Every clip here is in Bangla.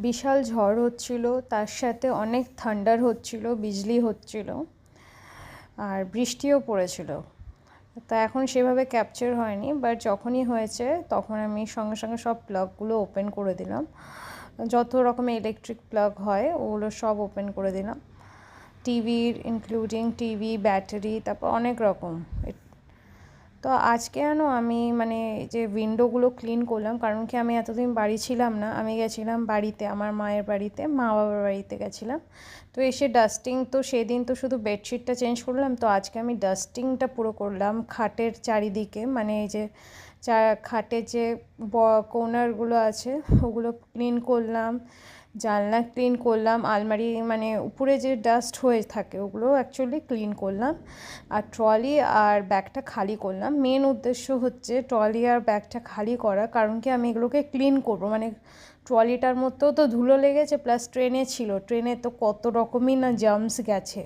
বিশাল ঝড় হচ্ছিল, তার সাথে অনেক থান্ডার হচ্ছিল, বিজলি হচ্ছিল আর বৃষ্টিও পড়েছিল। তা এখন সেভাবে ক্যাপচার হয়নি, বাট যখনই হয়েছে তখন আমি সঙ্গে সঙ্গে সব প্লাগগুলো ওপেন করে দিলাম। যত রকমের ইলেকট্রিক প্লাগ হয় ওগুলো সব ওপেন করে দিলাম, টিভির ইনক্লুডিং টিভি, ব্যাটারি, তারপর অনেক রকম। তো আজকে আমি যে উইন্ডোগুলো ক্লিন করলাম, কারণ কি আমি এতদিন বাড়ি ছিলাম না, আমি গেছিলাম বাড়িতে, আমার মায়ের বাড়িতে, মা বাবার বাড়িতে গেছিলাম। তো এসে ডাস্টিং, তো সেদিন তো শুধু বেডশিটটা চেঞ্জ করলাম, তো আজকে আমি ডাস্টিংটা পুরো করলাম খাটের চারিদিকে, এই যে খাটের যে কর্নারগুলো আছে ওগুলো ক্লিন করলাম, জানলা ক্লিন করলাম, আলমারি উপরে যে ডাস্ট হয়ে থাকে ওগুলো অ্যাকচুয়ালি ক্লিন করলাম, আর ট্রলি আর ব্যাগটা খালি করলাম। মেন উদ্দেশ্য হচ্ছে ট্রলি আর ব্যাগটা খালি করা, কারণ কি আমি এগুলোকে ক্লিন করবো, ট্রলিটার মধ্যেও তো ধুলো লেগেছে, প্লাস ট্রেনে ছিল, ট্রেনে তো কত রকমই না জার্মস গেছে,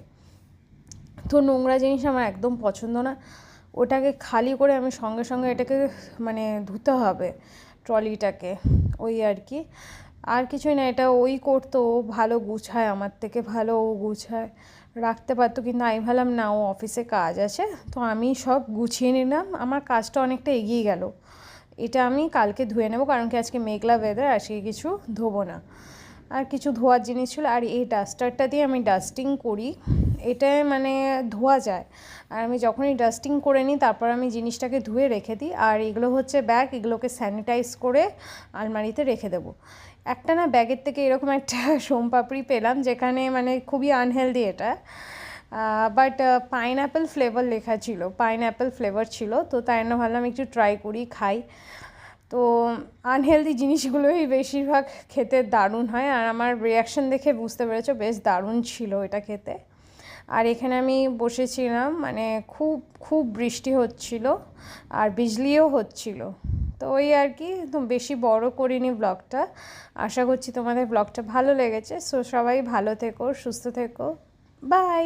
তো নোংরা জিনিস আমার একদম পছন্দ না। ওটাকে খালি করে আমি সঙ্গে সঙ্গে এটাকে ধুতে হবে ট্রলিটাকে, ওই আর কি, আর কিছুই না। এটা ওই করতো, ও ভালো গুছায়, আমার থেকে ভালো ও গুছায়, রাখতে পারতো, কিন্তু আমি ভাবলাম না, ও অফিসে কাজ আছে, তো আমি সব গুছিয়ে নিলাম, আমার কাজটা অনেকটা এগিয়ে গেল। এটা আমি কালকে ধুয়ে নেবো, কারণ কি আজকে মেঘলা ওয়েদার, আজকে কিছু ধোবো না। আর কিছু ধোয়ার জিনিস ছিল, আর এই ডাস্টারটা দিয়ে আমি ডাস্টিং করি, এটাই ধোয়া যায়। আর আমি যখনই ডাস্টিং করে নিই তারপর আমি জিনিসটাকে ধুয়ে রেখে দিই। আর এগুলো হচ্ছে ব্যাগ, এগুলোকে স্যানিটাইজ করে আলমারিতে রেখে দেবো। একটা না ব্যাগের থেকে এরকম একটা সোমপাপড়ি পেলাম, যেখানে খুবই আনহেলদি এটা, বাট পাইনঅ্যাপেল ফ্লেভার লেখা ছিল, পাইনঅ্যাপেল ফ্লেভার ছিল, তো তাই জন্য ভাবলাম একটু ট্রাই করি, খাই। তো আনহেলদি জিনিসগুলোই বেশিরভাগ খেতে দারুণ হয়, আর আমার রিয়াকশন দেখে বুঝতে পেরেছো বেশ দারুণ ছিল এটা খেতে। আর এখানে আমি বসেছিলাম, খুব খুব বৃষ্টি হচ্ছিল আর বিজলিও হচ্ছিল, তো ওই আর কি। তো বেশি বড় করিনি ব্লগটা, আশা করছি তোমাদের ব্লগটা ভালো লেগেছে। সো সবাই ভালো থেকো, সুস্থ থেকো, বাই।